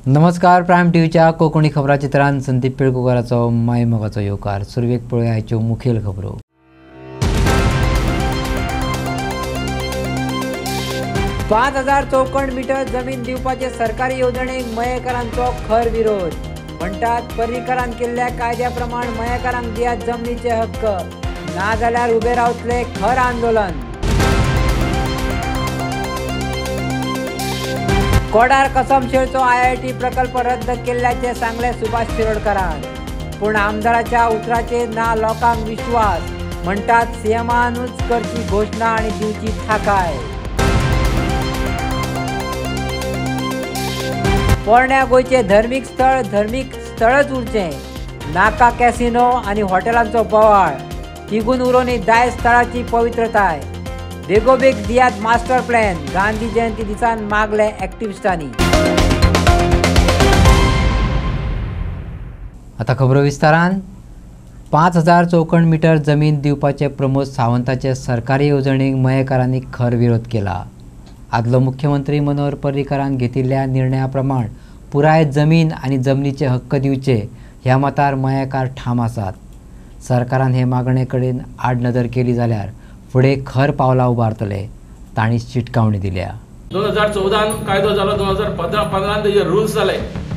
नमस्कार. प्रायम टीव्हीच्या कोकणी खबराचित्रांत संदीप पिळकुकराचो मायमोगाचो येवकार. सुरवेक पळय आयच्यो मुखेल खबरो. पांच 5000 चौखण मीटर जमीन दिवपाचे सरकारी येवजणेक मयेकारांचो खर विरोध. म्हणटात पर्रीकारान केल्ल्या कायद्या प्रमाण मयेकारांक दियात जमनीचे हक्क, ना जाल्यार उबे रावतले खर आंदोलन. कोडार कसमशेळचो IIT प्रकल्प रद्द केल्ल्याचे सांगले सुभाष शिरोडकरान. पूण आमदाराच्या उतराचेर ना लोकांक विश्वास. म्हणटात सीएमानूच करची घोषणा आनी दिवची थाकाय. पोरण्या गोंयचे धर्मीक स्थळच उरचें. नाका कॅसिनो आनी हॉटेलांचो बोवाळ. तिगून उरोनी दायज स्थळाची पवित्रताय. बेगोबेग दियात मास्टर प्लॅन. गांधी जयंती दिसान मागले एक्टिविस्टांनी. आता खबरो विस्तारान. 5000 चौखण मीटर जमीन दिवपाचे प्रमोद सावंताचे सरकारी येवजणेक मयेकारांनी खर विरोध केला. आदलो मुख्यमंत्री मनोहर पर्रीकारान घेतिल्ल्या निर्णया प्रमाण पुराय जमीन आनी जमनीचे हक्क दिवचे ह्या मतार मयेकार ठाम आसात. सरकारान हे मागणे कडेन आडनदर केली जाल्यार फुडें खर पावलां उबारतले, तांणी चिटकावणी दिल्या. 2014 कायदो जालो, 2015 तेजे रुल्स जाले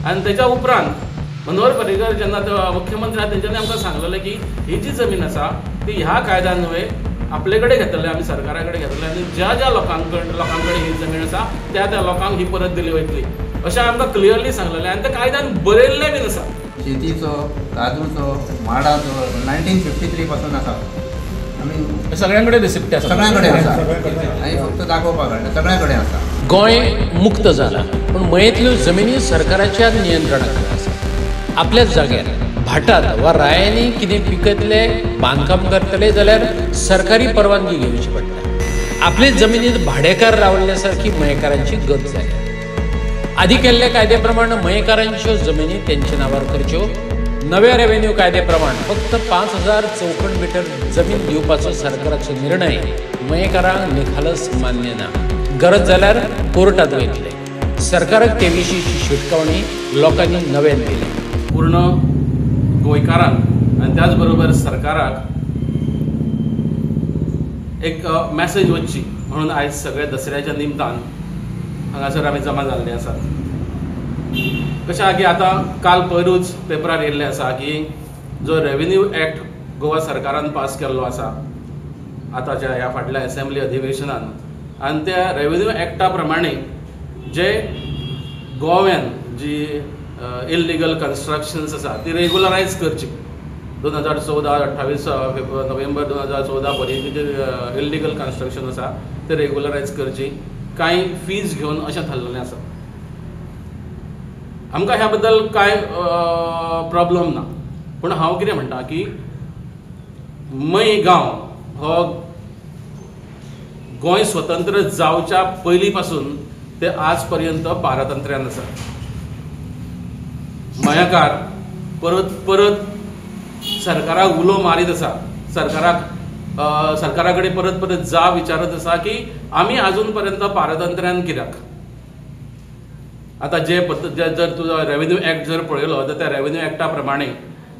आनी तेच्या उपरांत मनोहर पर्रीकर जेन्ना मुख्यमंत्री आसा तेंच्यांनी आमकां सांगलेलें की ही जी जमीन आसा ती ह्या कायद्यान न्हय आपले कडेन घेतले, आमी सरकारा कडेन घेतले आनी ज्या ज्या लोकांक कडेन ही जमीन आसा त्या त्या लोकांक ही परत दिली वयतली अशें आमकां क्लियरली सांगलेलें आनी त्या कायद्यान बरयल्लें बीन आसा. शेतीचो, काजूचो, माडाचो 1953 पासून आसा. आमी सगळ्यां कडेन रिसिप्ट आसा, सगळ्यां कडेन आसा. आनी फक्त दाखोवपाक कळटा, सगळ्यां कडेन आसा. गोंय मुक्त जाला, पण मयेंतल्यो जमिनी सरकाराच्या नियंत्रणाखाला आसा. आपल्याच जाग्यार भाटात वा रायांनी कितें पिकयतले, बांदकाम करतले जाल्यार सरकारी परवानगी घेवची पडटा. आपले जमिनीत भाडेकार रावल्ल्या सारकी मयेकारांची गत जाली. आदी केल्ल्या कायद्या प्रमाण मयेकारांच्यो जमिनी तेंच्या नांवार करच्यो. नव्या रेव्हेन्यू कायद्या प्रमाण फक्त 5000 चौखण मीटर जमीन दिवपाचो सरकाराचो निर्णय मयेकारांक निखालस मान्य ना. गरज जाल्यार कोर्टात वयतले. सरकाराक ते विशींची शिटकावणी लोकांनी नव्यान दिली. पूर्ण गोंयकारांक आनी त्याच बरोबर सरकाराक एक मॅसेज वचची म्हणून आयज सगळे दसऱ्याच्या निमतान हांगासर आमी जमा जाल्ले आसात. कशें आहा की आतां काल पयरूच पेपरार येयल्लें आसा की जो रेव्हेन्यू एक्ट गोवा सरकारान पास केल्लो आसा आतांच्या ह्या फाटल्या असेंब्ली अधिवेशनान, आनी त्या रेव्हेन्यू एक्टा प्रमाणे जे गोव्यान जी इल्लिगल कन्स्ट्रक्शन्स आसा ती रेग्युलरायज करची. 2014-28 नोव्हेंबर 2014 पर्यंत जे इल्लिगल कन्स्ट्रक्शन आसा ते रेग्युलरायज करची. कांय फीज घेवन अशें थारलेलें आसा. आमकां ह्या बद्दल कांय प्रॉब्लम ना, पूण हांव कितें म्हणटा की मय गांव हो गोंय स्वतंत्र जावच्या पयलीं पासून ते आज पर्यंत पारतंत्र्यान आसा. मयेकार परत परत सरकाराक उलो मारीत आसा. सरकारा कडेन परत परत जाब विचारत आसा की आमी आजून पर्यंत पारतंत्र्यान कित्याक. आतां जे पद्दत जर तुजो रेव्हेन्यू एक्ट जर पळयलो तर त्या रेव्हेन्यू एक्टा प्रमाणे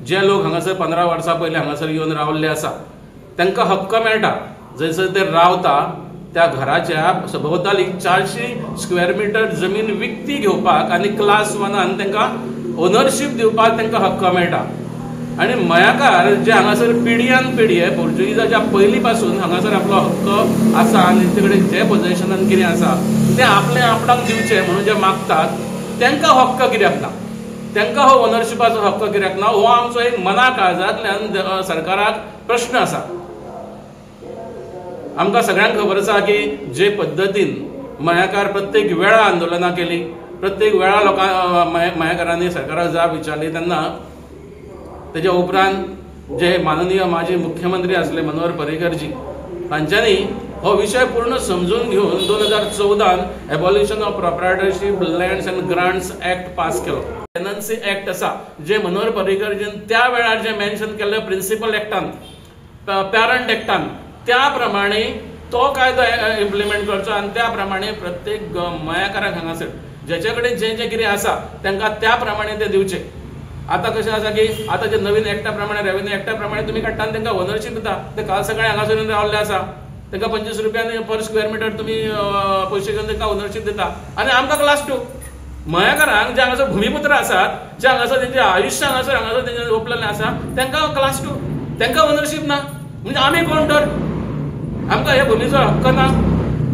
जे लोक हांगासर 15 वर्सां पयलीं हांगासर येवन रावल्ले आसा तांकां हक्क मेळटा. जंयसर ते रावता त्या घराच्या सभोवताली 400 स्क्वेअर मिटर जमीन विकती घेवपाक आनी क्लास 1 तांकां ओनरशीप दिवपाक तांकां हक्क मेळटा. आनी मयेकार जे हांगासर पिढयेन पिढये पोर्चुगीजाच्या पयलीं पासून हांगासर आपलो हक्क आसा आनी ते कडेन जे पोजेशनान कितें आसा ते आपले आपणाक दिवचे म्हणून जे मागतात तांकां हक्क कित्याक ना, तांकां हो ओनरशिपाचो हक्क कित्याक ना, हो आमचो एक मना काळजांतल्यान सरकाराक प्रश्न आसा. आमकां सगळ्यांक खबर आसा की जे पद्दतीन मयेकार प्रत्येक वेळा आंदोलनां केली, प्रत्येक वेळा लोकां मयेकारांनी सरकाराक जाब विचारली, तेन्ना तेच्या उपरांत जे माननीय माजी मुख्यमंत्री आसले मनोहर पर्रीकरजी तांच्यांनी हो विषय पूर्ण समजून घेवन 2014 abolition of proprietorship lands and grants act pass केलो. टेनन्सी एक्ट आसा जे मनोहर पर्रीकरजीन त्या वेळार जे मेन्शन केल्ले प्रिंसिपल एक्टान, पॅरंट एक्टान, त्या प्रमाणे तो कायदो इम्प्लिमेंट करचो आनी त्या प्रमाणे प्रत्येक मयेकाराक हांगासर जेचे कडेन जें कितें आसा तांकां त्या प्रमाणे ते दिवचे. आतां कशें आसा की आतां जे नवीन एक्टा प्रमाणे रेव्हेन्यू एक्टा प्रमाणे तुमी काडटा आनी तांकां ओनरशीप दिता. ते काल सकाळी हांगासर रावल्ले आसा तांकां 25 रुपयांनी पर स्क्वेअर मिटर तुमी पयशे घेवन तांकां ओनरशीप दिता. आनी आमकां क्लास 2 मयेकारांक जे हांगासर भुमिपुत्र आसात, जे हांगासर तेंचें आयुश्य हांगासर तेंचें ओपलेलें आसा तांकां क्लास 2 तांकां ओनरशीप ना. म्हणजे आमी कोण तर? आमकां ह्या भुमीचो हक्क ना?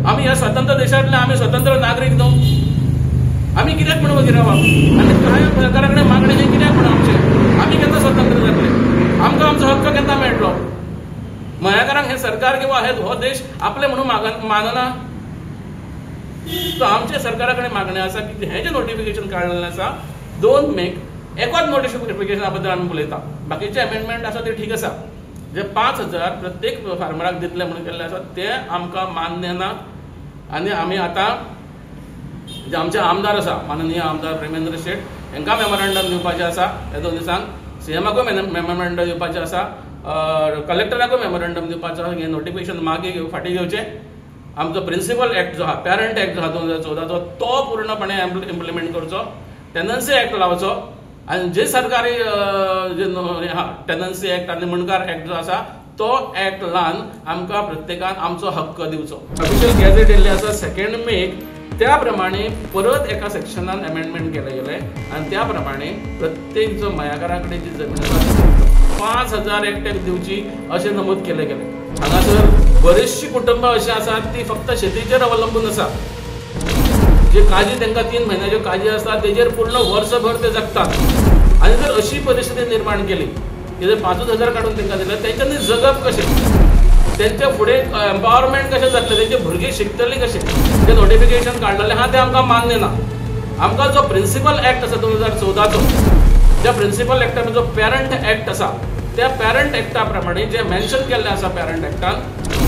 आमी ह्या स्वतंत्र देशांतले आमी स्वतंत्र नागरीक न्हू? आमी कित्याक म्हणून वगैरे रावप? आनी कांय सरकारा कडेन मागणें हें कित्याक म्हणून आमचें? आमी केन्ना स्वतंत्र जातले? आमकां आमचो हक्क केन्ना मेळटलो? मयेकारांक हे सरकार किंवा हो देश आपले म्हणून मानना. सो आमच्या सरकारा कडेन मागणें आसा की हें जें नोटिफिकेशन काडलेलें आसा 2 मेक एकच नोटिफिकेशना बद्दल आमी उलयता. बाकीचे अमेंडमेंट आसा ते ठीक आसा. जे 5,000 प्रत्येक फार्मराक दितले म्हणून केल्ले आसा ते आमकां मान्य ना. आनी आमी आतां जे आमचे आमदार आसा, माननीय आमदार प्रेमेंद्र शेट हांकां मेमोरेंडम दिवपाचें आसा. हे 2 दिसांक सीएमाकूय मेमोरेंडम दिवपाचें आसा, कलेक्टराकूय मेमोरेंडम दिवपाचें आसा. हें नोटिफिकेशन मागीर फाटीं घेवचें. आमचो प्रिंसिपल एक्ट जो आहा, पॅरंट एक्ट जो आहा 2014चो तो पूर्णपणे इम्प्लिमेंट करचो. टेनन्सी एक्ट लावचो. आनी जे सरकारी जे टेनन्सी एक्ट आनी मुणकार एक्ट जो आसा तो एक्ट लावन आमकां प्रत्येकान आमचो हक्क दिवचो. ऑफिशियल गॅझेट येयल्लें आसा 2 मेक. त्या प्रमाणे परत एका सेक्शनान अमेंडमेंट केले गेले आनी त्या प्रमाणे प्रत्येक जो मयाकारा कडेन जी जमीन आसा 5,000 एकट्याक दिवची अशें नमूद केले गेले. हांगासर बरीचशी कुटुंबां अशी आसात ती फक्त शेतीचेर अवलंबून आसा. जे काजी तांकां 3 म्हयन्याच्यो काजी आसता तेजेर पूर्ण वर्सभर ते जगतात. आनी जर अशी परिस्थिती निर्माण केली की जर 5,000 काडून तांकां दिले तेंच्यांनी जगप कशें? तेंचे फुडें एम्पावरमेंट कशें जातलें? तेंचे भुरगीं शिकतलीं कशें? जे नोटिफिकेशन काडलेलें आहा तें आमकां मान्य ना. आमकां जो प्रिंसिपल एक्ट आसा 2014चो, त्या प्रिंसिपल एक्टान जो पॅरंट एक्ट आसा त्या पॅरंट एक्टा प्रमाणे जे मेन्शन केल्लें आसा पॅरंट एक्टान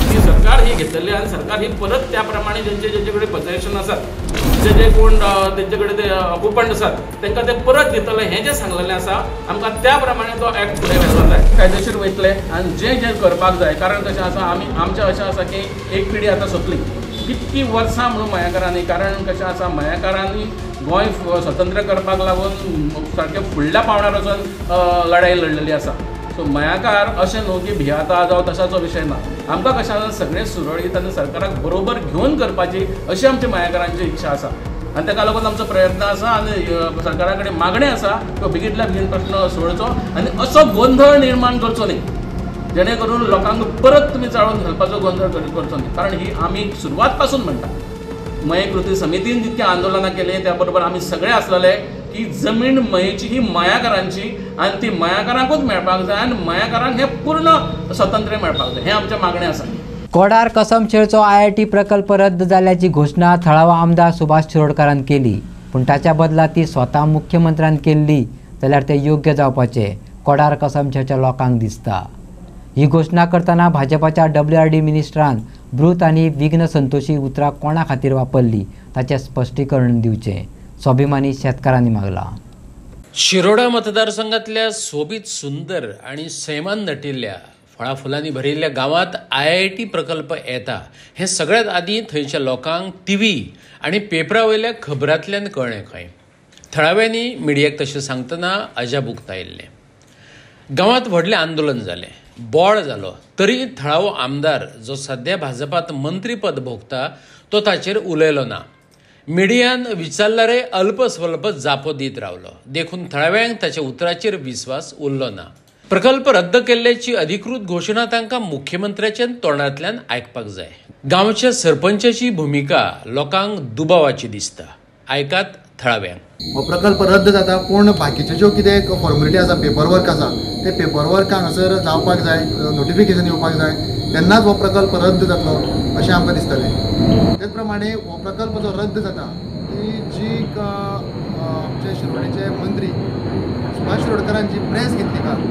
की सरकार ही घेतलेली आनी सरकार ही परत त्या प्रमाणे जेंचे कडेन पोजेशन आसात, जे कोण तेंचे कडेन ते ऑक्युपंट आसात तांकां ते परत दितले हें जें सांगलेलें आसा आमकां त्या प्रमाणे तो एक्ट फुडें व्हेल्लो जाय. कायदेशीर वयतले आनी जें करपाक जाय. कारण कशें आसा आमचें अशें आसा की एक पिढी आतां सोंपली. कितकी वर्सां म्हणून मयेकारांनी, कारण कशें आसा मयेकारांनी गोंय स्वतंत्र करपाक लागून सारकें फुडल्या पावंड्यार वचून लढाई लडलेली आसा. सो मयाकार अशें न्हू की भियाता जावं तशाचो विशय ना. आमकां कशें आसा सगळें सुरळीत आनी सरकाराक बरोबर घेवन करपाची अशी आमची मयाकारांची इच्छा आसा. आनी ताका लागून आमचो प्रयत्न आसा आनी सरकारा कडेन मागणें आसा तो बेगींतल्या बेगीन प्रश्न सोडचो आनी असो गोंधळ निर्माण करचो न्ही जेणे करून लोकांक परत तुमी चाळून घालपाचो गोंधळ करचो न्ही. कारण ही आमी सुरवात पासून म्हणटा. मये कृती समितीन जितके आंदोलनां केले त्या बरोबर आमी सगळे आसलेले की जमीन मयेची ही मयाकारांची आनी ती मयाकारांकूच मेळपाक जाय आनी मयाकारांक हें पूर्ण स्वातंत्र्य मेळपाक जाय. हें आमचें मागणें आसा. कोडार कसमशेळचो IIT प्रकल्प रद्द जाल्याची घोशणा थळावा आमदार सुभाष शिरोडकारान केली. पूण ताच्या बदला ती स्वता मुख्यमंत्र्यान केल्ली जाल्यार तें योग्य जावपाचें कोडार कसमशेळच्या लोकांक दिसता. ही घोशणा करतना भाजपाच्या WRD मिनिस्टरान ब्रूत आनी विघ्न संतोशी उतरां कोणा खातीर वापरली ताचें स्पश्टीकरण दिवचें स्वाभिमानी शेतकारांनी मागला. शिरोडा मतदारसंघातल्या सोबीत सुंदर आणि सैमान नटिल्ल्या फळां फुलांनी भरिल्ल्या गांवांत IIT प्रकल्प येता हें सगळ्यांत आदीं थंयच्या लोकांक TV आनी पेपरा वयल्या खबरांतल्यान कळ्ळें खंय. थळाव्यांनी मिडियाक तशें सांगतना अजाप उक्तायिल्लें. गांवांत व्हडलें आंदोलन जालें, बोळ जालो, तरी थळावो आमदार जो सध्या भाजपात मंत्रीपद भोगता तो ताचेर उलयलो ना. मिडियान विचारल्यारय अल्पस्वल्प जापो दीत रावलो. देखून थळाव्यांक ताच्या उतराचेर विस्वास उरलो ना. प्रकल्प रद्द केल्ल्याची अधिकृत घोशणा तांकां मुख्यमंत्र्याच्या तोंडांतल्यान आयकपाक जाय. गांवच्या सरपंचाची भुमिका लोकांक दुबावाची दिसता. आयकात थळाव्यांक. हो प्रकल्प रद्द जाता पूण बाकीचे ज्यो कितें फॉर्मेलिटी आसा, पेपर वर्क आसा, ते पेपर वर्क हांगासर जावपाक जाय, नोटिफिकेशन येवपाक जाय, तेन्नाच हो प्रकल्प रद्द जातलो अशें आमकां दिसतलें. तेच प्रमाणे हो प्रकल्प जो रद्द जाता ती जी आमचे शिरोडेचे मंत्री सुभाष शिरोडकरांची प्रेस घेतली काल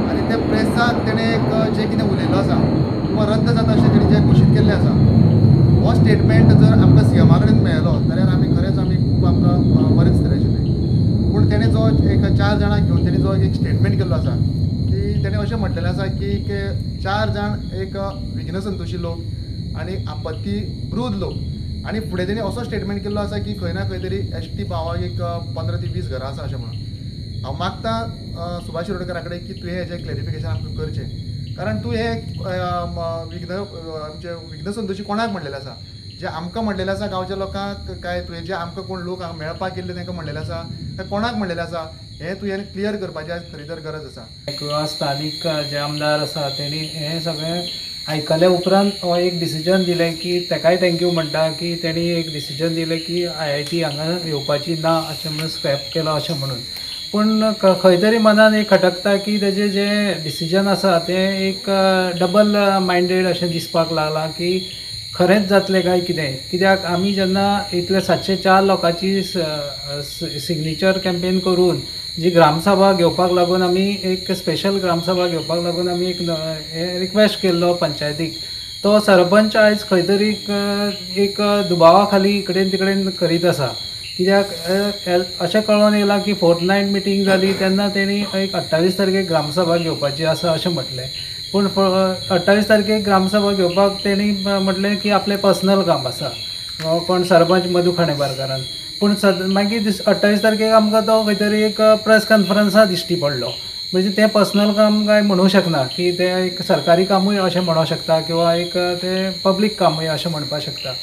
आनी त्या प्रेसाक तेणें जें कितें उलयल्लो आसा किंवा रद्द जाता अशें तेणें जें घोशीत केल्लें आसा हो स्टेटमेंट जर आमकां सीएमा कडेन मेळ्ळो जाल्यार खरेंच आमी खूब आमकां बरें दिसतलें आशिल्लें. पूण तेणें जो एक 4 जाणांक घेवन तेणें जो एक स्टेटमेंट केल्लो आसा की तेणें अशें म्हटलेलें आसा की 4 जाण एक विघ्न संतोशी लोक आनी आपत्ती ब्रूद लोक आनी फुडें तेणी असो स्टेटमेंट केल्लो आसा की खंय ना खंय तरी ST भावाक एक 15 ते 20 घरां आसा अशें म्हणून हांव मागतां सुभाष शिरोडकरा कडेन की तुवें हेजें क्लॅरिफिकेशन आमकां करचें कारण तूं हे आमचे विघ्न संतोशी कोणाक म्हणलेलें आसा जे आमकां म्हणलेलें आसा गांवच्या लोकांक काय तुवें जे आमकां कोण लोक हांगा मेळपाक येल्ले तांकां म्हणलेलें आसा काय कोणाक म्हणलेलें आसा हें तुवें क्लियर करपाची आज खरी तर गरज आसा. किंवा स्थानिक जे आमदार आसा तेणी हें सगळें आयकल्या उपरांत हो एक डिसिजन दिलें की ताकाय थँक्यू म्हणटा की तेणी एक डिसिजन दिलें की IIT हांगा येवपाची ना अशें म्हणून स्क्रॅप केलो अशें म्हणून. पूण खंय तरी मनान एक खटकता की तेजें जें डिसिजन आसा तें एक डबल मायंडेड अशें दिसपाक लागलां की खरेंच जातलें काय कितें. कित्याक आमी जेन्ना इतले 704 लोकांची सिग्नेचर कॅम्पेन करून जी ग्रामसभा घेवपाक लागून आमी एक स्पेशल ग्रामसभा घेवपाक लागून आमी एक रिक्वेस्ट केल्लो पंचायतीक तो सरपंच आयज खंय तरी एक दुबावा खाली इकडेन तिकडेन करीत आसा. कित्याक अशें कळोन येयलां की फोर्टनायट मिटींग जाली तेन्ना तेणी एक 28 तारखेक ग्रामसभा घेवपाची आसा अशें म्हटलें. पूण 28 तारखेक ग्रामसभा घेवपाक तेणी म्हटलें की आपलें पर्सनल काम आसा कोण सरपंच मधू खाणेबारकारान. पूण मागीर 28 तारखेक आमकां तो खंय तरी एक प्रेस कॉन्फरन्सा दिश्टी पडलो. म्हणजे तें पर्सनल काम काय म्हणूंक शकना की तें एक सरकारी कामूय अशें म्हणूंक शकता किंवा एक तें पब्लीक कामूय अशें म्हणपाक शकता.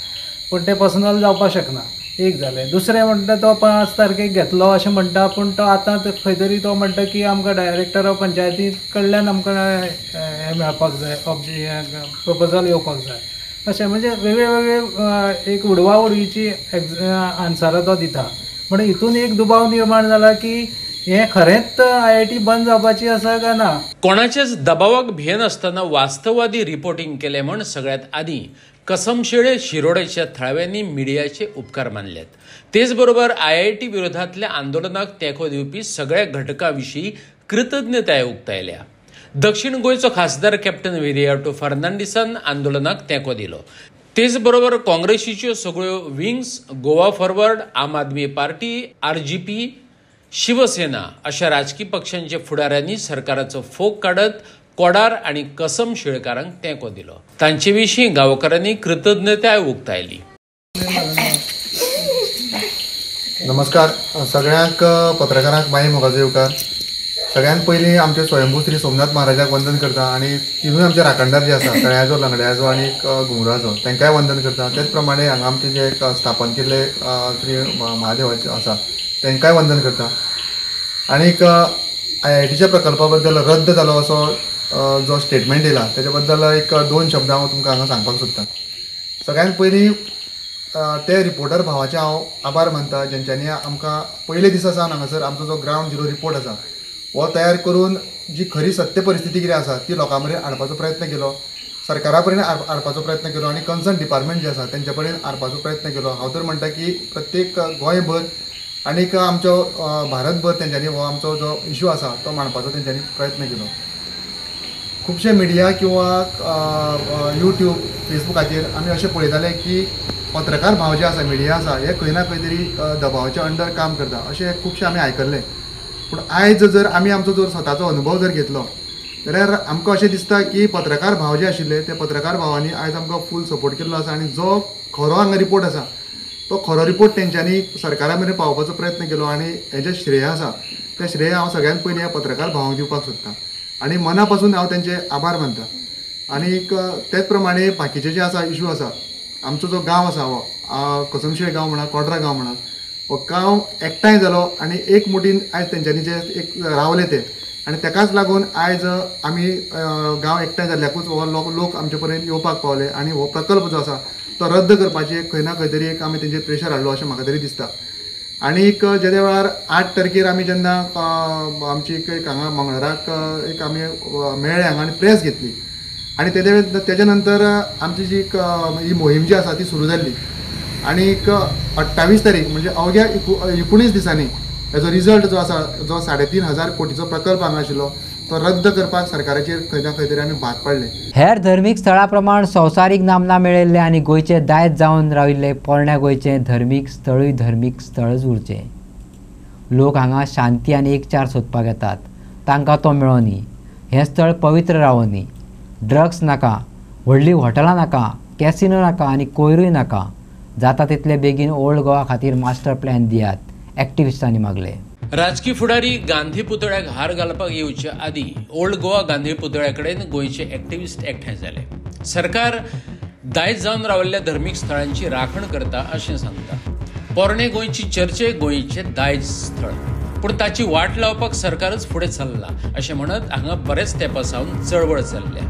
पूण तें पर्सनल जावपाक शकना. एक जालें. दुसरें म्हणटा तो 5 तारखेक घेतलो अशें म्हणटा पूण तो आतां खंय तरी तो म्हणटा की आमकां डायरेक्टर ऑफ पंचायती कडल्यान आमकां हें मेळपाक जाय प्रपोजल येवपाक जाय अशें. म्हणजे वेगळे एक उडवा उडवीची आन्सरां तो दिता. म्हणून हितून एक दुबाव निर्माण जाला की हें खरेंच IIT बंद जावपाची आसा काय ना. कोणाच्याच दबावाक भियेनासतना वास्तववादी रिपोर्टिंग केले म्हण सगळ्यात आदी कसमशेळे शिरोडेच्या थळाव्यांनी मिडियाचे उपकार मानलेत. तेच बरोबर IIT विरोधातल्या आंदोलनाक तेंको दिवपी सगळ्या घटकां-विशीं कृतज्ञताय उक्तायल्या. दक्षिण गोंयचो खासदार कॅप्टन विरियाटो फर्नांडिसान आंदोलनाक तेंको दिलो. तेच बरोबर काँग्रेसीच्यो सगळ्यो विंग्स, गोवा फॉरवर्ड, आम आदमी पार्टी, RGP, शिवसेना अशा राजकीय पक्षांच्या फुडाऱ्यांनी सरकाराचो फोग काढत कोडार आणि कसम शेळकारांक तेंको दिलो. तांचे विशीं गांवकारांनी कृतज्ञताय उक्तायली. नमस्कार सगळ्यांक पत्रकारांक माई मोगाचो येवकार. सगळ्यांत पयलीं आमचे स्वयंभू श्री सोमनाथ महाराजाक वंदन करता आनी तिनूय आमचे राखणदार जे आसा तळ्याचो, लंगड्याचो आनी घुमराचो तांकांय वंदन करता. तेच प्रमाणे हांगा आमचे जे स्थापन केल्ले श्री महादेवाचे आसा तांकांय वंदन करता. आनीक IITच्या प्रकल्पा बद्दल रद्द जालो असो जो स्टेटमेंट दिला तेच्या बद्दल एक 2 शब्द हांव तुमकां हांगा सांगपाक सोदतां. सगळ्यांत पयलीं ते रिपोर्टर भावाचे हांव आभार मानता जेंच्यांनी आमकां पयले दिसा सावन हांगासर आमचो जो ग्रावंड झिरो रिपोर्ट आसा हो तयार करून जी खरी सत्य परिस्थिती कितें आसा ती लोकां मेरेन हाडपाचो प्रयत्न केलो, सरकारा पर्यंत हाडपाचो प्रयत्न केलो आनी कन्सर्न डिपार्टमेंट जे आसा तेंचे पर्यंत हाडपाचो प्रयत्न केलो. हांव तर म्हणटा की प्रत्येक गोंयभर आनीक आमचो भारतभर तेंच्यांनी हो आमचो जो इश्यू आसा तो मांडपाचो तेंच्यांनी प्रयत्न केलो. खुबशे मिडिया किंवा यूट्यूब, फेसबुकाचेर आमी अशें पळयताले की पत्रकार भाव जे आसा, मिडिया आसा हे खंय ना खंय तरी दबावाच्या अंडर काम करता अशें खुबशे आमी आयकल्लें. पूण आयज जर आमी आमचो जर स्वताचो अनुभव जर घेतलो जाल्यार आमकां अशें दिसता की पत्रकार भाव जे आशिल्ले ते पत्रकार भावांनी आयज आमकां फूल सपोर्ट केल्लो आसा आनी जो खरो हांगा रिपोर्ट आसा तो खरो रिपोर्ट तेंच्यांनी सरकारा मेरेन पावोवपाचो प्रयत्न केलो आनी हेजें श्रेय आसा तें श्रेय हांव सगळ्यांत पयलीं ह्या पत्रकार भावांक दिवपाक सोदतां आनी मना पासून हांव तेंचे आभार मानतां. आनीक तेच प्रमाणे बाकीचे जे आसा इश्यू आसा आमचो जो गांव आसा हो कसमशेळ गांव म्हणा, कोड्रा गांव म्हणा, हो गांव एकठांय जालो आनी एक मुठीन आयज तेंच्यांनी जे एक रावले ते आनी तेकाच लागून आयज आमी गांव एकठांय जाल्ल्याकूच हो लोक आमचे पर्यंत येवपाक पावले आनी हो प्रकल्प जो आसा तो रद्द करपाचे खंय ना खंय तरी एक आमी तेंचेर प्रेशर हाडलो अशें म्हाका तरी दिसता. आनीक जे वेळार 8 तारखेर आमी जेन्ना आमची एक हांगा मंगळाराक एक आमी मेळ्ळे हांगा आनी प्रेस घेतली आनी तेजे नंतर आमची जी ही मोहीम जी आसा ती सुरू जाल्ली आनीक 28 तारीख म्हणजे अवघ्या 19 दिसांनी हेजो रिजल्ट जो आसा जो 3,500 कोटीचो प्रकल्प हांगा आशिल्लो तो रद्द करपाक सरकाराचेर खंय ना खंय तरी आमी भाग पाडले. हेर धर्मीक स्थळा प्रमाण संवसारीक नामना मेळयल्ले आनी गोंयचे दायज जावन राविल्ले पोरण्या गोंयचे धर्मीक स्थळच उरचे. लोक हांगा शांती आनी एकचार सोदपाक येतात, तांकां तो मेळोनी. हें स्थळ पवित्र रावोनी. ड्रग्स नाका, व्हडलीं हॉटेलां नाका, कॅसिनो नाका आनी कोयरूय नाका. जाता तितले बेगीन ओल्ड गोवा खातीर मास्टर प्लॅन दियात, एक्टिव्हिस्टांनी मागले. राजकीय फुडारी गांधी पुतळ्याक हार घालपाक येवचे आदीं ओल्ड गोवा गांधी पुतळ्या कडेन गोंयचे एक्टिव्हिस्ट एकठांय जाले. सरकार दायज जावन राविल्ल्या धर्मीक स्थळांची राखण करता अशें सांगता. पोरणे गोंयची चर्चे गोंयचे दायज स्थळ, पूण ताची वाट लावपाक सरकारच फुडें चल्ला अशें म्हणत हांगा बरेच तेंपा सावन चळवळ चल्ल्या.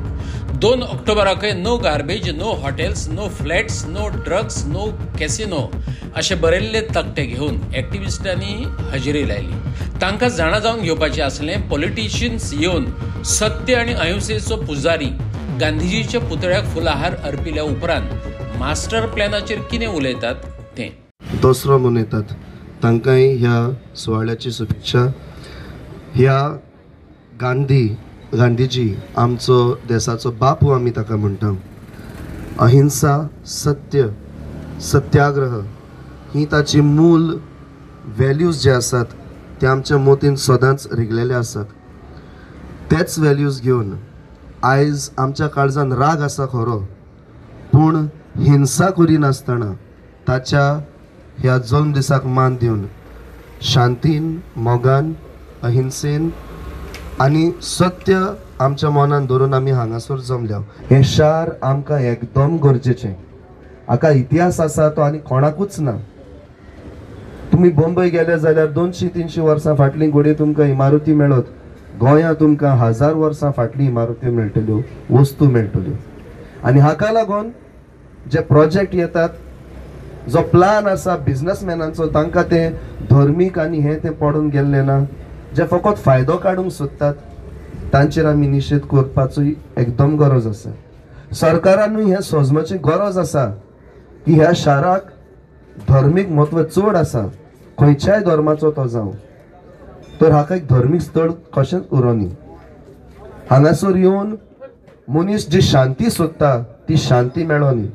2 ऑक्टोबराकय no garbage, no hotels, no flats, no drugs, no casino अशे बरयल्ले तकटे घेवन एक्टिव्हिस्टांनी हजेरी लायली. तांकां जाणा जावन घेवपाचें आसलें पॉलिटिशियन्स येवन सत्य आनी अहिंसेचो पुजारी गांधीजीच्या पुतळ्याक फुलाहार अर्पिल्या उपरांत मास्टर प्लॅनाचेर कितें उलयतात तें. दसरो मनयतात, तांकांय ह्या सुवाळ्याची शुभेच्छा. ह्या गांधीजी आमचो देशाचो बापू आमी ताका म्हणटा. अहिंसा, सत्य, सत्याग्रह ही ताची मूल व्हॅल्यूज जे आसात ते आमच्या मोतीन सदांच रिगलेले आसात. तेच व्हॅल्यूज घेवन आयज आमच्या काळजान राग आसा खरो, पूण हिंसा करिनासतना ताच्या ह्या जल्म दिसाक मान दिवन शांतीन, मोगान, अहिंसेन आनी सत्य आमच्या मनान धरून आमी हांगासर जमल्या. हे शार आमकां एकदम गरजेचें. हाका इतिहास आसा तो आनी कोणाकूच ना. तुमी बंबय गेले जाल्यार 200-300 वर्सां फाटलीं घोडी तुमकां इमारती मेळत. गोंयांत तुमकां 1000 वर्सां फाटली इमारत्यो मेळटल्यो, वस्तू मेळटल्यो. आनी हाका लागून जे प्रोजेक्ट येतात, जो प्लान आसा बिझनसमॅनांचो, तांकां ते धर्मीक आनी हें तें पडून गेल्ले ना. जे फकत फायदो काडूंक सोदतात तांचेर आमी निशेध करपाची एकदम गरज आसा. सरकारानूय हें सोजमाची गरज आसा की ह्या शाराक धर्मीक म्हत्व चड आसा, खंयच्याय धर्माचो तो जावं. तर हाका एक धर्मीक स्थळ कशेंच उरोनी. हांगासर येवन मनीस जी शांती सोदता ती शांती मेळोनी.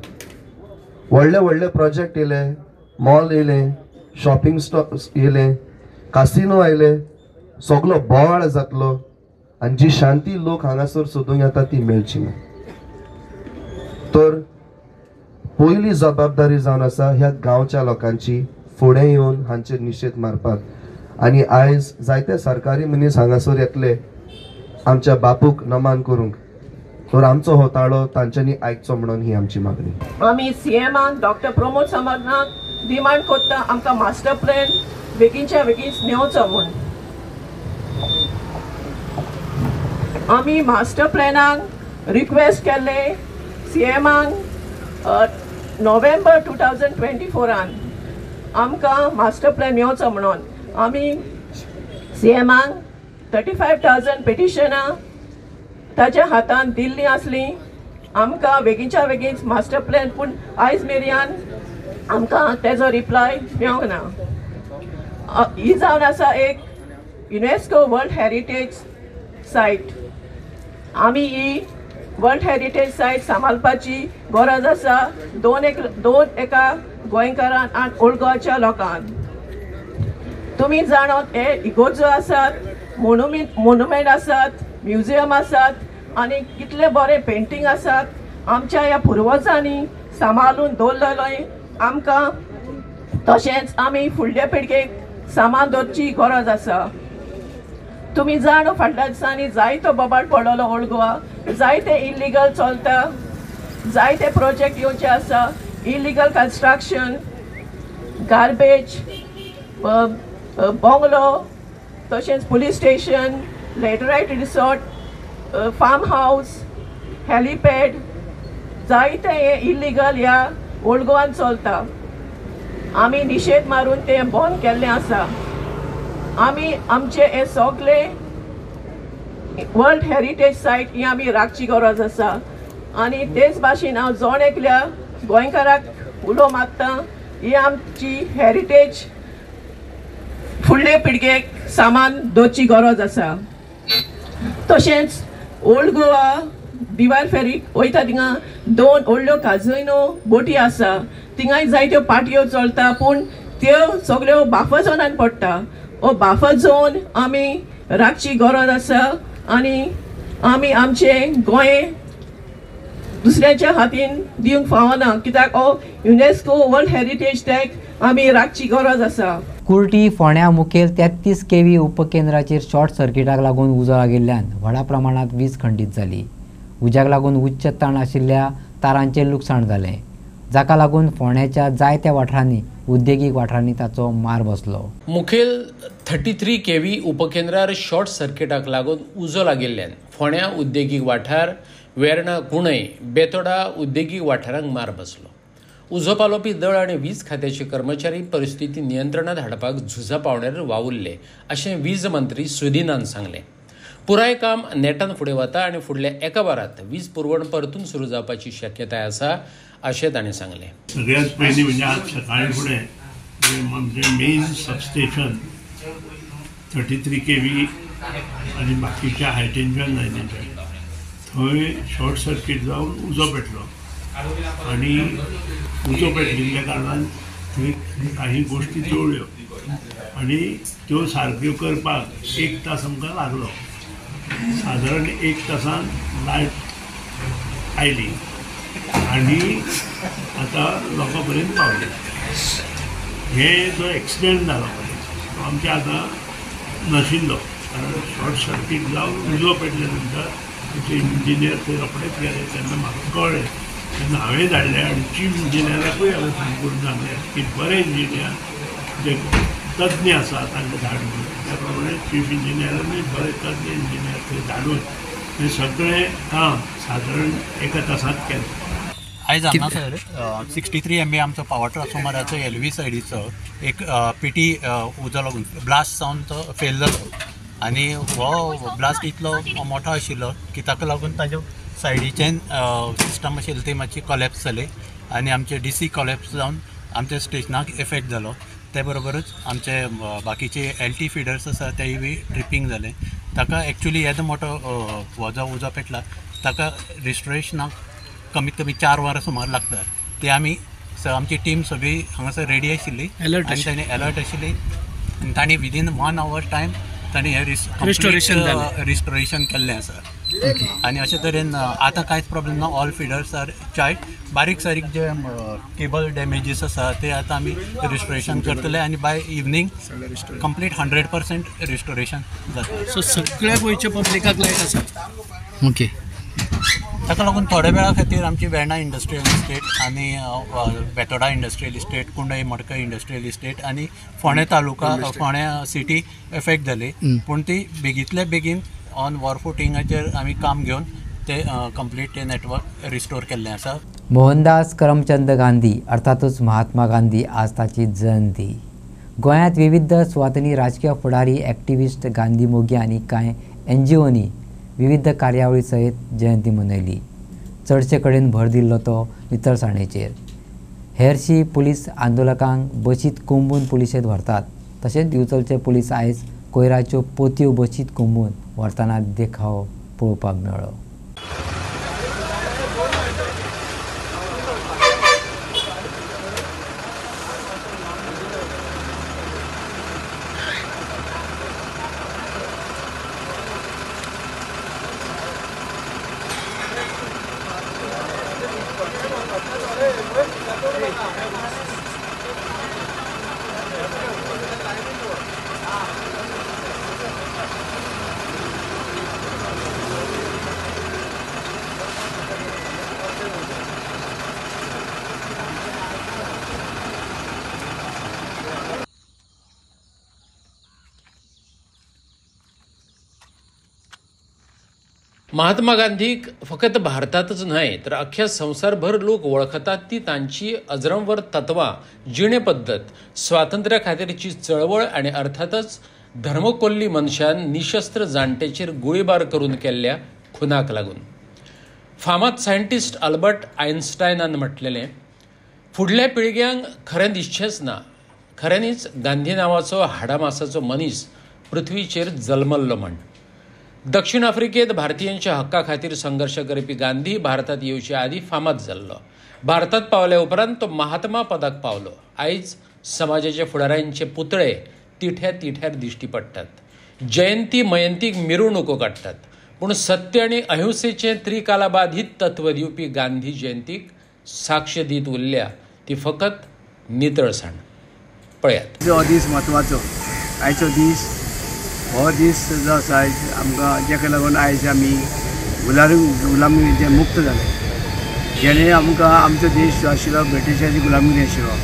व्हडले व्हडले प्रोजेक्ट येयले, मॉल येयले, शॉपिंग स्टॉर्स येयले, कासिनो आयले, सगळो बोवाळ जातलो आनी जी शांती लोक हांगासर सोदूंक येता ती मेळची ना. तर पयली जबाबदारी जावन आसा ह्या गांवच्या लोकांची फुडें येवन हांचेर निशेध मारपाक. आनी आयज जायते सरकारी मनीस हांगासर येतले आमच्या बापूक नमान करूंक. तर आमचो हो ताळो तांच्यांनी आयकचो म्हणून ही आमची मागणी. आमी सीएमान डॉक्टर प्रमोद सावंताक डिमांड करता आमकां मास्टर प्लॅन बेगीनच्या बेगीन नेवचो म्हूण. आमी मास्टर प्लॅनाक रिक्वेस्ट केल्ले सीएमाक नोव्हेंबर 2024 आमकां मास्टर प्लॅन मेळचो म्हणून. आमी सीएमाक 35,000 पेटिशनां ताच्या हातान दिल्ली आसलीं. आमकां बेगीनच्या बेगीन मास्टर प्लॅन, पूण आयज मेरेन आमकां तेजो रिप्लाय मेळोंक ना. ही जावन आसा एक युनेस्को वर्ल्ड हेरिटेज सायट. आमी ही वर्ल्ड हेरिटेज सायट सांबाळपाची गरज आसा दोन एका गोंयकारान आनी ओल्ड गोवाच्या लोकांक. तुमी जाणत हे इगोर्जो आसात, मोन्युमेंट आसात, म्युजियम आसात आनी कितले बरे पेंटींग आसात. आमच्या ह्या पुर्वजांनी सांबाळून दवरलेले आमकां, तशेंच आमी फुडले पिळगेक सांबाळ दवरची गरज आसा. तुमी जाण फाटल्या दिसांनी जायतो बोबाड पडलेलो ओल्ड गोवा. जायते इल्लीगल चलता, जायते प्रोजेक्ट येवचे आसा. इल्लीगल कन्स्ट्रक्शन, गार्बेज, बंगलो, तशेंच पुलीस स्टेशन, लॅटरायट रिसॉर्ट, फार्म हावस, हॅलिपॅड, जायते हे इल्लीगल ह्या ओल्ड गोवान चलता. आमी निशेध मारून तें बंद केल्लें आसा. आमी आमचे हे सगळे वर्ल्ड हेरिटेज सायट ही आमी राखची गरज आसा. आनी तेच भाशेन हांव जोण एकल्या गोंयकाराक उलो मागता, ही आमची हेरिटेज फुडले पिळगेक सामान दवरची गरज आसा. तशेंच ओल्ड गोवा दिवार फेरीक वयता थिंगा 2 व्हडल्यो काजिनो बोटी आसा. थिंगाय जायत्यो पार्ट्यो चलता, पूण त्यो सगळ्यो बाफा झोनान पडटा. ओ बाफा झोन आमी राखची गरज आसा. आनी आमी आमचे गोंय दुसऱ्याच्या हातीन दिवंक फावना, कित्याक हो युनेस्को वर्ल्ड हेरिटेज टॅग आमी राखची गरज आसा. कुर्टी फोंड्या मुखेल 33 kV उपकेंद्राचेर शॉर्ट सर्किटाक लागून उजो लागिल्ल्यान व्हडा प्रमाणात वीज खंडीत जाली. उज्याक लागून उच्च ताण आशिल्ल्या तारांचें लुकसाण जालें, जाका लागून फोंड्याच्या जायत्या वाठारांनी उद्देगीक वाठारांनी ताचो मार बसलो. मुखेल 33 kV उपकेंद्रार शॉर्ट सर्किटाक लागून उजो लागिल्ल्यान फोंड्या उद्देगीक वाठार, वेर्णा कुणय, बेतोडा उद्देगीक वाठारांक मार बसलो. उजो पालोवपी दळ आनी वीज खात्याचे कर्मचारी परिस्थिती नियंत्रणात हाडपाक झुजा पावंड्यार वावुरले अशें वीज मंत्री सुदीनान सांगलें. पुराय काम नेटान फुडें वता आनी फुडल्या एका वरात वीज पुरवण परतून सुरू जावपाची शक्यताय आसा अशें ताणें सांगलें. सगळ्यात पयलीं म्हणजे आज सकाळी फुडें म्हणजे मेन सबस्टेशन 33 kV आनी बाकीच्या हाय टेन्शन लायनीचे थंय शॉर्ट सर्कीट जावन उजो पेटलो आनी उजो पेटलेल्या कारणान थंय काही गोश्टी तोळ्यो आनी त्यो सारक्यो करपाक 1 तास आमकां लागलो. सादारण 1 तासान लायट आयली आनी आतां लोकां पर्यंत पावली. हे जो एक्सिडेंट जालो तो आमच्या आतां नाशिल्लो, कारण शॉर्ट सर्कीट जावन उजो पेटले नंतर ते इंजिनियर थंय रोखडेच गेले. तेन्ना म्हाका कळ्ळें, तेन्ना हांवें धाडलें आनी चीफ इंजिनियराकूय हांवें फोन करून सांगलें की बरे इंजिनियर जे तज्ञ आसा तांकां धाडून. त्या प्रमाणे चीफ इंजिनियरानूय बरे तज्ञ इंजिनियर थंय धाडून हें सगळें काम सादारण 1 तासांत केलें. आयज हांगा सर 63 MA आमचो पावर ट्रान्सफॉर्मराचो LV सायडीचो एक PT उजो लागून ब्लास्ट जावन तो फेल जालो आनी हो ब्लास्ट इतलो मोठो आशिल्लो की ताका लागून ताज्या सायडीच्यान सिस्टम आशिल्ली ती मातशी कॉलेप्स जाली आनी आमचे DC कॉलेप्स जावन आमच्या स्टेशनाक इफेक्ट जालो. ते बरोबरच आमचे बाकीचे LT फिडर्स आसा तेय बी ट्रिपींग जाले. ताका एक्चुली येदो मोठो हो जो उजो पेटला ताका रिस्टोरेशनाक कमीत कमी 4 वरां सुमार लागता. ते आमी आमची टीम सगळी हांगासर रेडी आशिल्ली आनी ताणी अलर्ट आशिल्ली आनी ताणी विदीन 1 hour टायम ताणी हे रिस्टोरेशन केल्लें आसा. आनी अशे तरेन आतां कांयच प्रॉब्लेम ना. All feeders are charge. बारीक सारीक जे केबल डॅमेजीस आसा ते आतां आमी रिस्टोरेशन करतले आनी बाय इवनिंग कंप्लीट 100% रिस्टोरेशन जाता. सो सगळ्या गोंयच्या पब्लिकाक लायट आसा. ओके. ताका लागून थोड्या वेळा खातीर आमची वेर्णा इंडस्ट्रियल इस्टेट आनी बेतोडा इंडस्ट्रियल इस्टेट, कुंडय मडकय इंडस्ट्रियल इस्टेट आनी फोंड्या तालुका, फोंड्या सिटी इफेक्ट जाली. पूण ती बेगींतल्या बेगीन ऑन वॉर फुटिंगाचेर आमी काम घेवन ते कंप्लीट ते नेटवर्क रिस्टोर केल्लें आसा. मोहनदास करमचंद गांधी अर्थातच महात्मा गांधी आज ताची जयंती. गोंयांत विविध सुवातांनी राजकीय फुडारी, एक्टिविस्ट, गांधी मोगी आनी कांय NGOनी विविध कार्यावळी सयत जयंती मनयली. चडशे कडेन भर दिल्लो तो नितळसाणेचेर. हेरशी पुलीस आंदोलकांक बशीत कोंबून पुलिशेंत व्हरतात. तशेंच दिवचलचे पुलीस आयज कोयराच्यो पोतयो बशीत कोंबून व्हरतना देखाव पळोवपाक मेळ्ळो. महात्मा गांधीक फकत भारतातच न्हय तर अख्ख्या संवसारभर लोक वळखतात ती तांची अजरंवर तत्वां, जिणे पद्दत, स्वातंत्र्या खातीरची चळवळ आनी अर्थातच धर्मकोल्ली मनशान निशस्त्र जाणटेचेर गोळीबार करून केल्ल्या खुनाक लागून. फामाद सायंटिस्ट अल्बर्ट आयन्स्टायनान म्हटलेलें, फुडल्या पिळग्यांक खरें दिसचेंच ना, खऱ्यांनीच गांधी नांवाचो हाडामासाचो मनीस पृथ्वीचेर जल्मल्लो म्हण. दक्षिण आफ्रिकेत भारतीयांच्या हक्का खातीर संघर्श करपी गांधी भारतात येवचे आदी फामाद जाल्लो. भारतात पावल्या उपरांत तो महात्मा पदाक पावलो. आयज समाजाच्या फुडाऱ्यांचे पुतळे तिठ्या तिठ्यार दिश्टी पडटात. जयंती मयंतीक मिरवणुको काडटात. पूण सत्य आनी अहिंसेचें त्रिकालाबाधित तत्व दिवपी गांधी जयंतीक साक्ष दीत उरल्या ती फकत नितळसाण. पळयात. हो दीस म्हत्वाचो. आयचो दीस हो दीस जो आसा आमकां जेका लागून आयज आमी गुलामीचे मुक्त जाले. जेणे आमकां आमचो देश जो आशिल्लो ब्रिटिशाची गुलामी आशिल्लो,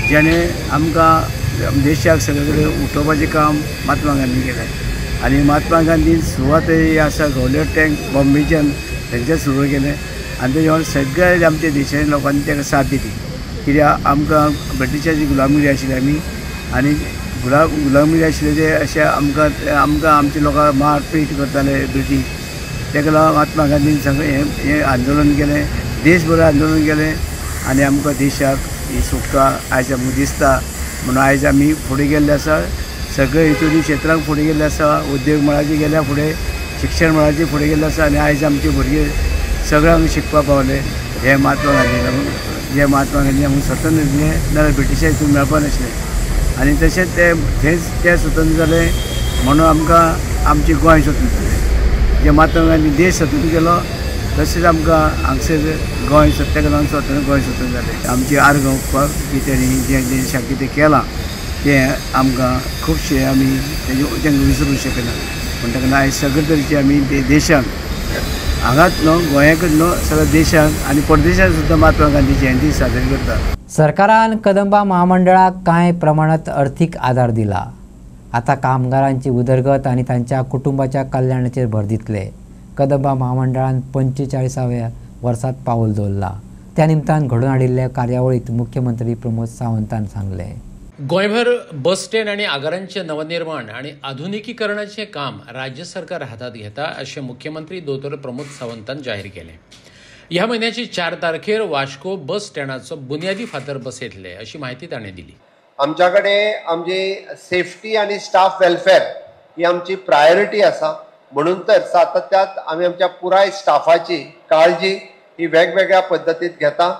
जेणे आमकां देशाक सगळे कडेन उठोवपाचें काम महात्मा गांधी केलें. आनी महात्मा गांधीन सुरवात ही आसा गवलेट टँक बॉम्बेच्यान थंयच्यान सुरू केलें आनी तेजे वेळार सगळ्या आमच्या देशाच्या लोकांनी ताका साथ दिली. कित्याक आमकां ब्रिटिशाची गुलामी आशिल्ली आमी आनी गुलामी आशिल्ले ते अशें आमकां आमच्या लोकांक मारपीट करताले ब्रिटीश. ताका लागून महात्मा गांधीन सगळें हें आंदोलन केलें, देशभर आंदोलन केलें आनी आमकां देशाक ही सुटका आयज आमकां दिसता. म्हणून आयज आमी फुडें गेल्ले आसा, सगळे हितूनी क्षेत्रांक फुडें गेल्ले आसा. उद्योग मळाचे गेल्या फुडें, शिक्षण मळाचे फुडें गेल्ले आसा आनी आयज आमचे भुरगे सगळ्यांक शिकपाक पावले. हे महात्मा गांधी लागून, जे महात्मा गांधी आमकां स्वतंत्र दिलें नाल्यार ब्रिटिशा हितून मेळपा नासलें. आनी तशेंच ते स्वतंत्र जाले म्हणून आमकां आमचें गोंय स्वतंत्र जालें. जे महात्मा गांधी देश स्वतंत्र केलो तशेंच आमकां हांगसर गोंय ताका लागून स्वतंत्र गोंय स्वतंत्र जालें. आमची आर्गां ओंपपाक की तेणी जे देशाक कितें केलां तें आमकां खुबशे आमी तांकां विसरूंक शकना. पूण ताका लागून आयज सगळे तरेचे आमी ते देशाक हांगाच न्हू, गोंयाकच न्हू, सगळ्या देशाक आनी परदेशांत सुद्दां महात्मा गांधी जयंती साजरी करता. सरकारान कदंबा महामंडळाक कांय प्रमाणात अर्थीक आदार दिला. आता कामगारांची उदरगत आनी तांच्या कुटुंबाच्या कल्याणाचेर भर दितले. कदंबा महामंडळान 45व्या वर्सात पावल दवरला. त्या निमतान घडोवन हाडिल्ल्या कार्यावळीत मुख्यमंत्री प्रमोद सावंतान सांगलें. गोंयभर बस स्टँड आनी आगारांचें नवनिर्माण आनी आधुनिकीकरणाचें काम राज्य सरकार हातात घेता अशें मुख्यमंत्री दोतोर प्रमोद सावंतान जाहीर केलें. ह्या म्हयन्याची 4 तारखेर वास्को बस स्टँडाचो बुन्यादी फातर बसयतले अशी माहिती ताणें दिली. आमच्या कडेन आमची सेफ्टी आनी स्टाफ वेलफेअर ही आमची प्रायोरिटी आसा. म्हणून तर सातत्यात आमी आमच्या पुराय स्टाफाची काळजी ही वेगवेगळ्या पद्दतीत घेता.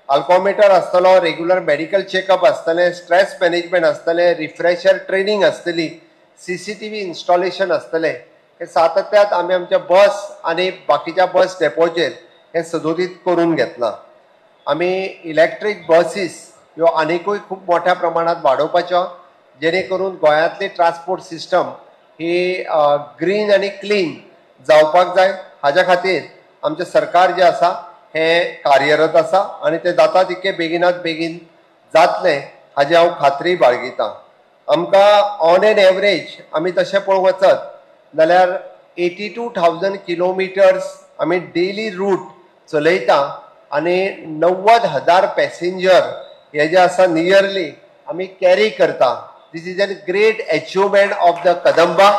अल्कोमीटर आसतलो, रेग्युलर मेडिकल चेकअप आसतलें, स्ट्रेस मॅनेजमेंट आसतलें, रिफ्रेशर ट्रेनिंग आसतली, CCTV इन्स्टॉलेशन आसतलें. हे सातत्यात आमी आमच्या बस आनी बाकीच्या बस डेपोचेर हे सदोदीत करून घेतलां. आमी इलेक्ट्रीक बसीस ह्यो आनिकूय खूब मोठ्या प्रमाणात वाडोवपाच्यो, जेणे करून गोंयांतली ट्रान्सपोर्ट सिस्टम ही ग्रीन आनी क्लीन जावपाक जाय. हाज्या खातीर आमचें सरकार जें आसा हे कार्यरत आसा आनी ते जाता तितके बेगिनात बेगीन जातलें हाजी हांव खात्री बाळगितां. आमकां ऑन एन एवरेज आमी तशें पळोवंक वचत जाल्यार 82,000 किलोमिटर्स आमी डेली रूट चलयता आनी 90,000 पॅसेंजर हे जे आसा नियरली आमी कॅरी करता. This is an great achievement of the Kadamba.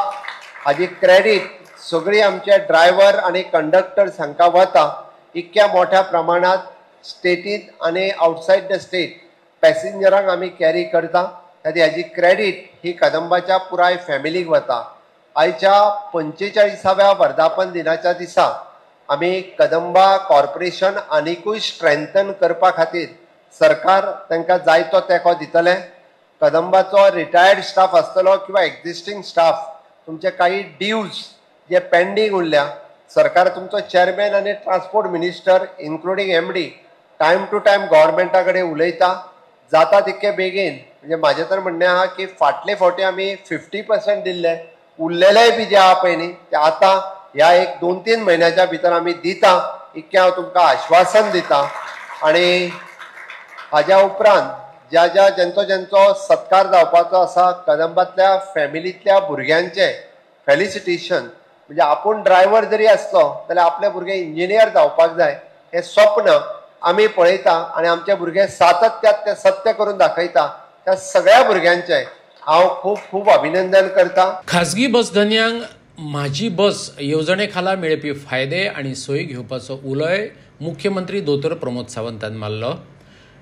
हाजी क्रेडीट सगळी आमचे ड्रायव्हर आनी कंडक्टर्स हांकां वता. इतक्या मोठ्या प्रमाणात स्टेटींत आनी आउटसायड द स्टेट पॅसेंजरांक आमी कॅरी करता. हाजी क्रेडीट ही कदंबाच्या पुराय फॅमिलीक वता. आयच्या 45व्या वर्धापन दिनाच्या दिसा आमी कदंबा कॉर्पोरेशन आनिकूय स्ट्रेंथन करपा खातीर सरकार तांकां जायतो तेंको दितलें. कदंबाचो रिटायर्ड स्टाफ आसतलो किंवा एक्झिस्टींग स्टाफ, तुमचे काही ड्यूज जे पेंडींग उरल्या, सरकार तुमचो चेअरमॅन आनी transport minister including MD time to time गव्हर्मेंटा कडेन उलयता. जाता तितके बेगीन, म्हणजे म्हाजें तर म्हणणें आहा की फाटले फावटी आमी 50% दिल्ले, उरलेलेय बी जे आहा पळय न्ही ते आतां ह्या 1-2-3 म्हयन्याच्या भितर आमी दिता, इतकें हांव तुमकां आश्वासन दितां. आनी हाज्या उपरांत ज्यांचो सत्कार जावपाचो आसा कदंबातल्या फॅमिलींतल्या भुरग्यांचे फेलिसिटेशन, म्हणजे आपूण ड्रायव्हर जरी आसलो जाल्यार आपले भुरगे इंजिनियर जावपाक जाय हें स्वप्न आमी पळयता आनी आमचे भुरगे सातत्यात ते सत्य करून दाखयता. त्या सगळ्या भुरग्यांचे हांव खूब खूब अभिनंदन करता. खाजगी बस धन्यांक माझी बस येवजणे खाला मेळपी फायदे आणि सोयी घेवपाचो उलोय मुख्यमंत्री दोतोर प्रमोद सावंतान मारलो.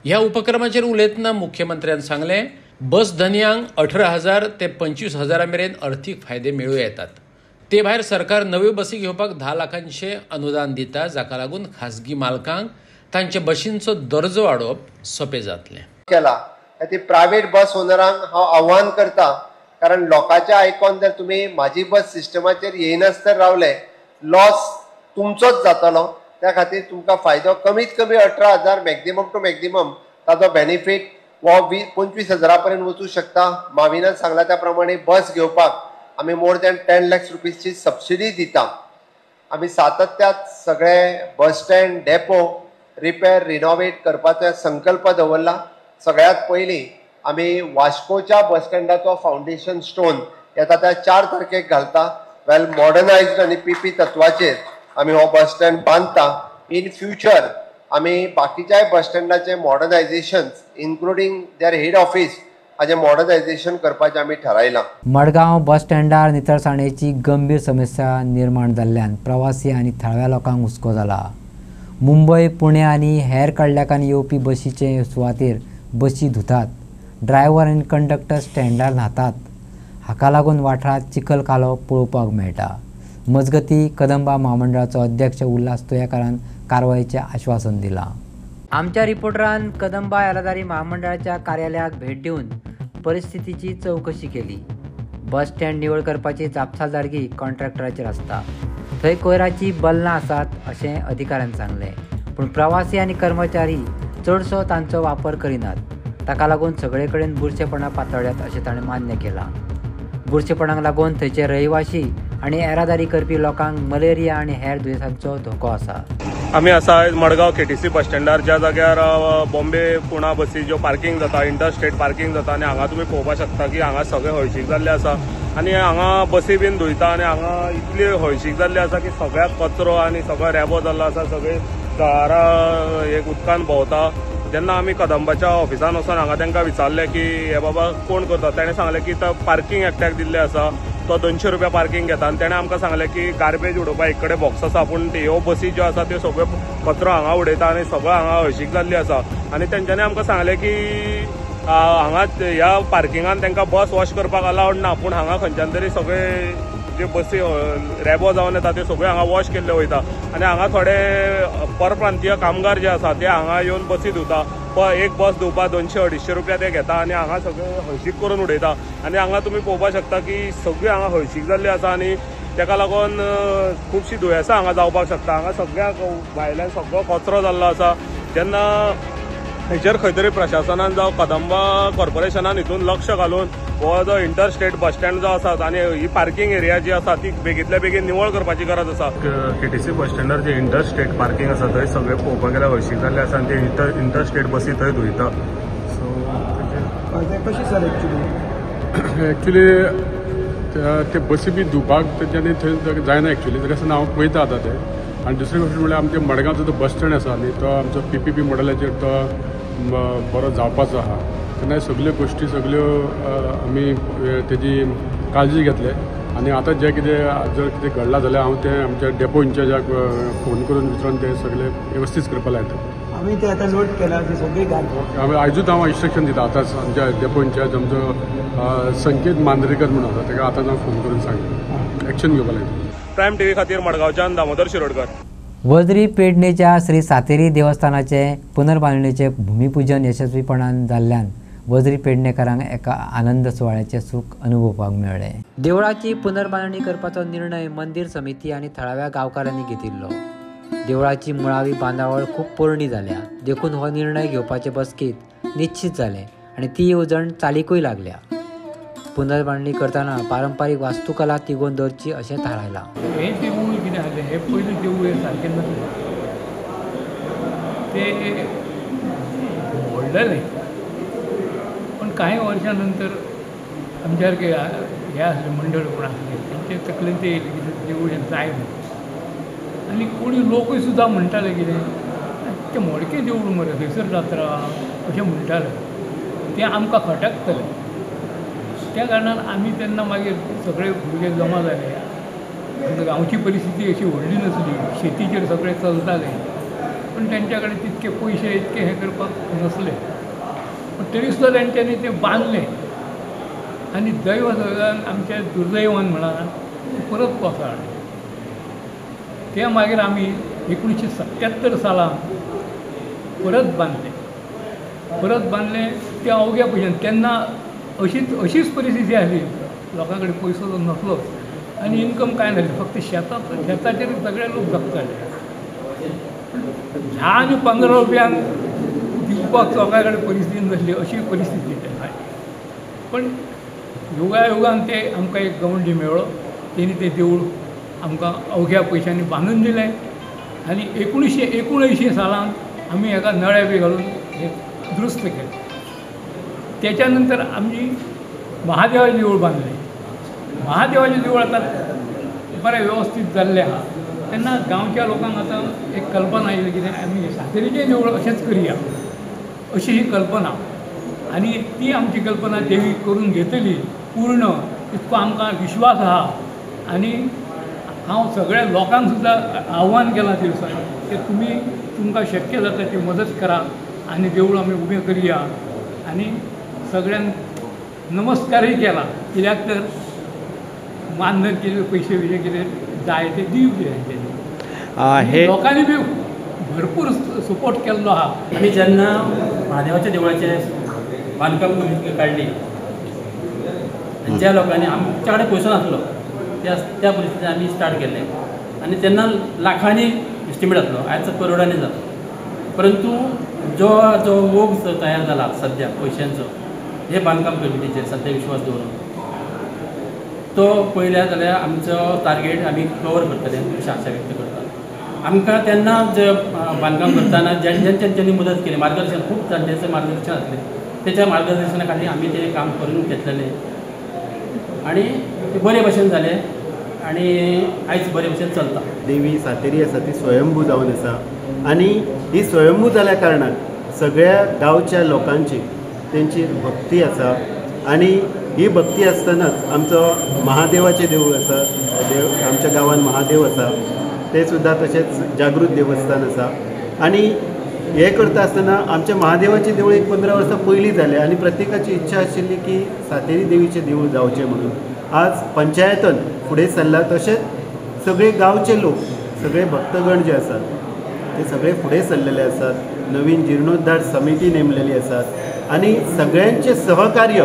ह्या उपक्रमाचेर उलयतना मुख्यमंत्र्यान सांगलें, बस धन्यांक 18,000 ते 25,000 मेरेन अर्थीक फायदे मेळूं येतात. ते भायर सरकार नव्यो बसी घेवपाक 10 लाखांचे अनुदान दिता, जाका लागून खाजगी मालकांक तांचे बशींचो दर्जो वाडोवप सोपें जातलें. केला ती प्रायव्हेट बस ओनरांक हांव आव्हान करता, कारण लोकांचे आयकून जर तुमी म्हाजी बस सिस्टमाचेर येयनाच तर रावले लॉस तुमचोच जातलो. त्या खातीर तुमकां फायदो कमीत कमी 18,000 मॅक्झिमम टू मॅक्झिमम ताजो बेनिफीट वो 25,000 पर्यंत वचूं शकता. माविनान सांगला त्या प्रमाणे बस घेवपाक आमी मोर दॅन 10 लाख रुपीजची सबसिडी दिता. आमी सातत्यात सगळे bus stand depot repair renovate करपाचो संकल्प दवरला. सगळ्यात पयलीं आमी वास्कोच्या बस स्टँडाचो फावंडेशन स्टोन येता त्या 4 तारखेक घालता. वेल मॉडर्नायज्ड आनी पीपी तत्वाचेर आमी हो बस स्टँड बांदता. इन फ्युचर आमी बाकीच्याय बस स्टँडाचे मॉडर्नायझेशन्स इन्क्लुडींग देअर हेड ऑफिस हाजें मॉडर्नायझेशन करपाचें आमी थारायलां. मडगांव बस स्टँडार नितळसाणेची गंभीर समस्या निर्माण जाल्ल्यान प्रवासी आनी थळाव्या लोकांक हुस्को जाला. मुंबय, पुणे आनी हेर कडल्याकान येवपी बसीचे सुवातेर बसी धुतात. ड्रायव्हर आनी कंडक्टर स्टँडार न्हातात. हाका लागून वाठारांत चिखल कालो पळोवपाक मेळटा. मजगतीं कदंबा महामंडळाचो अध्यक्ष उल्हास तुयेकारान कारवायेचें आश्वासन दिलां. आमच्या रिपोर्टरान कदंबा येरादारी महामंडळाच्या कार्यालयाक भेट दिवन परिस्थितीची चवकशी केली. बस स्टँड निवळ करपाची जापसालदारकी कॉन्ट्रॅक्टराचेर आसता. थंय कोयराची बल्लां आसात अशें अधिकाऱ्यान सांगलें. पूण प्रवासी आनी कर्मचारी चडसो तांचो वापर करिनात. ताका लागून सगळे कडेन बुरशेपणां पातळ्ळ्यात अशें ताणें मान्य केलां. बुरशेपणाक लागून थंयचे रहिवाशी आनी येरादारी करपी लोकांक मलेरिया आनी हेर दुयेंसांचो धोको आसा. आमी आसा मडगांव केटीसी बस स्टँडार, ज्या जाग्यार बॉम्बे पुणा बसी ज्यो पार्किंग जाता, इंटरस्टेट पार्किंग जाता आनी हांगा तुमी पळोवपाक शकता की हांगा सगळे हळशीक जाल्ले आसा आनी हांगा बसी बीन धुयता आनी हांगा इतली हळशीक जाल्ली आसा की सगळ्याक कचरो आनी सगळो रेबो जाल्लो आसा. सगळे जळारां एक उदकान भोंवता. जेन्ना आमी कदंबाच्या ऑफिसान वचून हांगा तांकां विचारलें की हे बाबा कोण करता, ताणें सांगलें की तो पार्किंग एकट्याक दिल्लें आसा, तो 200 रुपया पार्किंग घेता. आनी ताणें आमकां सांगलें की गार्बेज उडोवपाक एक कडेन बॉक्स आसा, पूण ह्यो बसी ज्यो आसा त्यो सगळ्यो कचरो हांगा उडयता आनी सगळो हांगा हळशीक जाल्ली आसा. आनी तेंच्यांनी आमकां सांगलें की हांगा ह्या पार्किंगान तांकां बस वॉश करपाक अलावड ना, पूण हांगा खंयच्यान तरी सगळे जे बसी रेबो जावन येता ते सगळे हांगा वॉश केल्ले वयता. आनी हांगा थोडे परप्रांतीय कामगार जे आसा ते हांगा येवन बसी धुता. एक बस धुवपाक 200-250 रुपया ते घेता आनी हांगा सगळे हळशीक करून उडयता. आनी हांगा तुमी पळोवपाक शकता की सगळी हांगा हळशीक जाल्ली आसा आनी ताका लागून खुबशीं दुयेंसां हांगा जावपाक शकता. हांगा सगळ्याक भायल्यान सगळो कचरो जाल्लो आसा. जेन्ना हेचेर खंय तरी प्रशासनान जावं कदंबा कॉर्पोरेशनान हितून लक्ष घालून हो जो इंटरस्टेट बस स्टँड जो आसा आनी ही पार्किंग एरिया जी आसा ती बेगींतल्या बेगीन निवळ करपाची गरज आसा. केटीसी बस स्टँडार जे इंटरस्टेट पार्किंग आसा थंय सगळे पळोवपाक गेल्यार हळशीक जाल्ले आसा आनी ते इंटरस्टेट बसी थंय धुयता. सो कशी सर एक्चुली ते बसी बी धुवपाक तेच्यांनी थंय जायना एक्चुली. तरी हांव पळयता आतां ते. आनी दुसरी गोष्ट म्हळ्यार आमच्या मडगांवचो जो बस स्टँड आसा न्ही तो आमचो PPP मॉडेलाचेर तो बरो जावपाचो आहा. तेन्ना सगल्यो गोश्टी सगल्यो आमी तेजी काळजी घेतले. आनी आतां जें कितें जर कितें घडलां जाल्यार हांव तें आमच्या डेपो इंचार्जाक फोन करून विचारून ते सगळे व्यवस्थीत करपाक लायता. आमी ते आतां नोट केला ती सगळी हांवें आयजूच हांव इन्स्ट्रक्शन दिता. आतांच आमच्या डेपो इंचार्ज आमचो संकेत मांद्रेकर म्हणून आसा ताका आतांच हांव फोन करून सांगता एक्शन घेवपाक लायता. प्रायम TV खातीर मडगांवच्यान दामोदर शिरोडकर. वजरी पेडणेच्या श्री सातेरी देवस्थानाचे पुनर्बांदणीचे भूमिपूजन यशस्वीपणान जाल्ल्यान वजरी पेडणेकारांक एका आनंद सुवाळ्याचे सूख अनुभवपाक मेळ्ळे. देवळाची पुनर्बांदणी करपाचो निर्णय मंदिर समिती आनी थळाव्या गांवकारांनी घेतिल्लो. देवळाची मुळावी बांदावळ खूब पोरणी जाल्या देखून हो निर्णय घेवपाचे बसकेंत निश्चित जालें आनी ती येवजण चालीकूय लागल्या. पुनर्बांदणी करतना पारंपारीक वास्तुकला तिगोवन दवरची अशें थारायलां. हे देवूळ कितें आसलें हे पयलीं देवूळ हे सारकें नासलें ते मोडलेलें. पण कांय वर्सां नंतर आमचे सारके हे आसले मंडळ कोण आसले तेंचे तकलेन ते येयलें कितें देवूळ हें जाय म्हणून. आनी कोणी लोकूय सुद्दां म्हणटाले कितें तें मोडकें देवूळ मरे थंयसर जात्रा अशें म्हणटाले. तें आमकां खटकतलें. त्या कारणान आमी तेन्ना मागीर सगळे भुरगे जमा जाले. गांवची परिस्थिती अशी व्हडली नसली. शेतीचेर सगळे चलताले पण तेंच्या कडेन तितके पयशे इतके हे करपाक नसले. पण तरी सुद्दां तेंच्यांनी तें बांदलें आनी दैवान आमच्या दुर्दैवान म्हणा परत कोसळ्ळें. तें मागीर आमी 1977 सालांत परत बांदलें. तें अवघ्या पयशान. तेन्ना अशीच परिस्थिती आसली. लोकां कडेन पयसो नसलो आनी इन्कम कांय नासलें, फक्त शेताचेर सगळे लोक जगताले. ह्या आनी 15 रुपयांक दिवपाक लोकां कडेन परिस्थिती नासली, अशी परिस्थिती तेन्ना. पण योगायोगान ते आमकां एक गवंडी मेळ्ळो, तेणी तें देवूळ आमकां अवघ्या पयशांनी बांदून दिलें. आनी 1979 सालांत आमी हेका नळे बी घालून हे दुरुस्त केलें. त्याच्या नंतर आमी महादेवाचें देवूळ बांदलें. महादेवाचें देवूळ आतां बरें वेवस्थीत जाल्लें आहा. तेन्ना गांवच्या लोकांक आतां एक कल्पना येयली कितें आमी सातेरीचें देवूळ अशेंच करया अशी ही कल्पना. आनी ती आमची कल्पना देवी करून घेतली पूर्ण, इतको आमकां विश्वास आहा. आनी हांव सगळ्या लोकांक सुद्दां आव्हान केलां त्या दिसांनी की तुमकां शक्य जाता ती मदत करा आनी देवूळ आमी उबें करया. आनी सगळ्यांक नमस्कारय केला, कित्याक तर मानधन कितें पयशे बिशे कितें जाय ते दिवचे हे लोकांनी बी भरपूर सपोर्ट केल्लो आहा. आमी जेन्ना महादेवाच्या देवळाचे बांदकाम काडली, ज्या लोकांनी आमच्या कडेन पयसो नासलो त्या परिस्थितीन आमी स्टार्ट केल्लें. आनी तेन्ना लाखांनी एस्टिमेट जातलो, आयज करोडांनी जाता. परंतु जो मोग तयार जाला सद्या पयशांचो हे बांदकाम कमिटीचेर सद्या विश्वास दवरून तो पळयल्या जाल्यार आमचो टार्गेट आमी कवर करतले अशी आशा व्यक्त करता. आमकां तेन्ना जे बांदकाम करतना ज्यांच्यांनी मदत केली, मार्गदर्शन खूब जाणट्यांचें मार्गदर्शन आसलें, त्याच्या मार्गदर्शना खातीर आमी तें काम करून घेतलेलें आनी ते बरे भशेन जालें आनी आयज बरे भशेन चलता. देवी सातेरी आसा ती स्वयंभू जावन आसा आनी ही स्वयंभू जाल्या कारणान सगळ्या गांवच्या लोकांची तेंची भक्ती आसा. आनी ही भक्ती आसतनाच आमचो महादेवाचें देवूळ आसा, आमच्या गांवांत महादेव आसा, ते सुद्दां तशेंच जागृत देवस्थान आसा. आनी हे करता आसतना आमच्या महादेवाचें देवूळ एक 15 वर्सां पयलीं जालें आनी प्रत्येकाची इच्छा आशिल्ली की सातेरी देवीचें देवूळ जावचें म्हणून. आज पंचायतन फुडें सरला, तशेंच सगळे गांवचे लोक, सगळे भक्तगण जे आसात ते सगळे फुडें सरलेले आसात. नवीन जिर्णोद्धार समिती नेमलेली आसात आनी सगळ्यांचें सहकार्य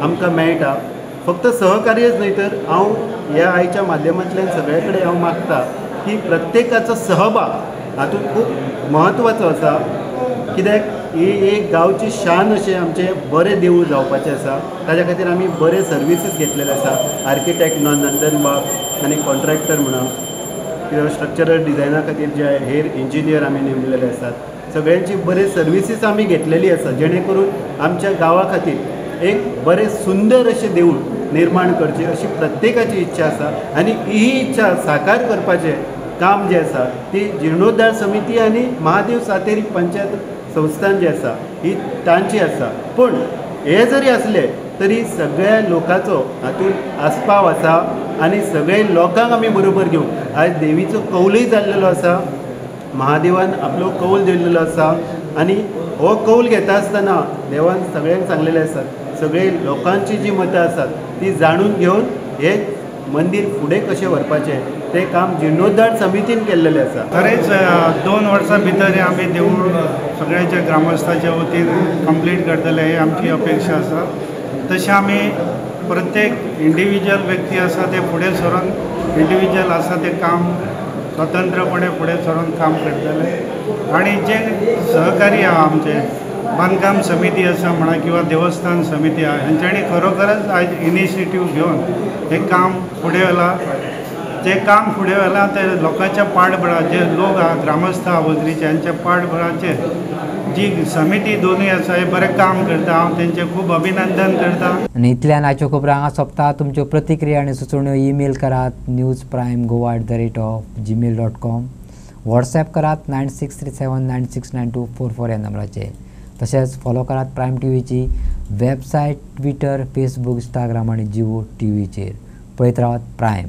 आमकां मेळटा. फक्त सहकार्यच न्हय तर हांव ह्या आयच्या माध्यमांतल्यान सगळे कडेन हांव मागता की प्रत्येकाचो सहभाग हातूंत खूब म्हत्वाचो आसा. कित्याक ही एक गांवची शान अशें आमचें बरें देवूळ जावपाचें आसा. ताच्या खातीर आमी बरे सर्विसीस घेतलेले आसा. आर्किटेक्ट म्हणून नंदनबाग आनी कॉन्ट्रॅक्टर म्हणून किंवा स्ट्रक्चरल डिझायना खातीर जे हेर इंजिनियर आमी नेमलेले आसात. सगळ्यांची बरे सर्विसीस आमी घेतलेली आसा जेणे करून आमच्या गांवा खातीर एक बरें सुंदर अशें देवूळ निर्माण करचें अशी प्रत्येकाची इच्छा आसा. आनी ही इच्छा साकार करपाचें काम जें आसा ती जिर्णोद्धार समिती आनी महादेव सातेरी पंचायत संस्थान जी आसा ही तांची आसा. पूण हे जरी आसले तरी सगळ्या लोकांचो हातूंत आस्पाव आसा आनी सगळे लोकांक आमी बरोबर घेवन आयज देवीचो कौलय जाल्लेलो आसा. महादेवान आपलो कौल दिल्लेलो आसा आनी हो कौल घेता आसतना देवान सगळ्यांक सांगलेलें आसा सगळे लोकांची जी मतां आसात ती जाणून घेवन हे मंदिर फुडें कशें व्हरपाचें तें काम जिर्णोद्धार समितीन केल्लेलें आसा. खरेंच 2 वर्सां भितर आमी देवूळ सगळ्यांच्या ग्रामस्थांच्या वतीन कंप्लीट करतले ही आमची अपेक्षा आसा. तशें आमी प्रत्येक इंडिविज्युअल व्यक्ती आसा ते फुडें सरून इंडिविज्युअल आसा ते काम स्वतंत्रपणे फुडें सरून काम करतले. आनी जे सहकारी आहा आमचे बांदकाम समिती आसा म्हणा किंवा देवस्थान समिती आहा हांच्यांनी खरोखरच आयज इनिशिएटीव घेवन हे काम फुडें व्हेलां. जे काम फुडें व्हेलां ते लोकांच्या पाठबळार जे लोक आहा ग्रामस्थ आहा वजरीचे हांच्या पाठबळाचेर जी समिती दोनूय आसा हे बरें काम करता. हांव तेंचें खूब अभिनंदन करता. आनी इतल्यान आयच्यो खबरां हांगा सोंपता. तुमच्यो प्रतिक्रिया आनी सुचोवण्यो ईमेल करात newsprimegoa@gmail.com. व्हॉट्सॲप करात 9637969244 ह्या नंबराचेर. तशेंच फॉलो करात प्रायम टीव्हीची वेबसायट, ट्विटर, फेसबूक, इंस्टाग्राम आनी जिओ टीव्हीचेर. पळयत रावात प्रायम.